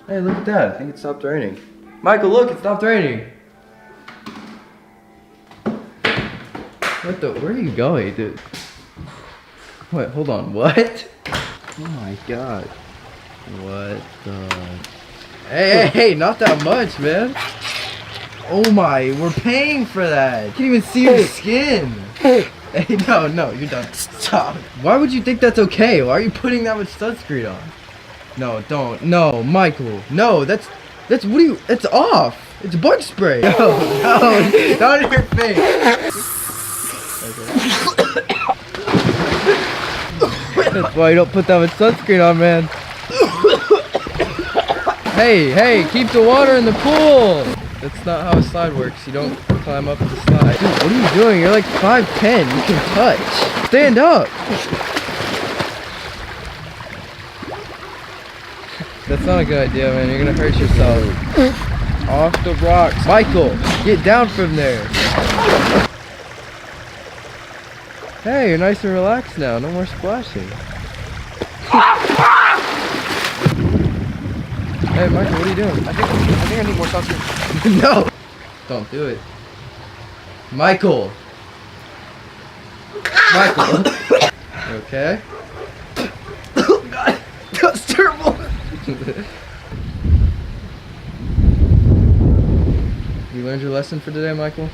Hey, look at that. I think it stopped raining. Michael, look, it stopped raining. What the? Where are you going, dude? Wait, hold on. What? Oh my god. What the? Hey, not that much, man. Oh my, we're paying for that. You can't even see your skin. Hey, no, you're done. Stop. Why would you think that's okay? Why are you putting that much sunscreen on? No, don't. No, Michael. No, that's what do you, it's off. It's bug spray. No, not in your face. Okay. That's why you don't put that much sunscreen on, man. Hey, keep the water in the pool. That's not how a slide works. You don't climb up the slide. Dude, what are you doing? You're like 5'10". You can touch. Stand up. That's not a good idea, man. You're gonna hurt yourself. Off the rocks. Michael, get down from there. Hey, you're nice and relaxed now. No more splashing. Hey, Michael, what are you doing? I think I need more sunscreen. No! Don't do it. Michael! Michael! Okay? Oh, God! That's terrible! You learned your lesson for today, Michael?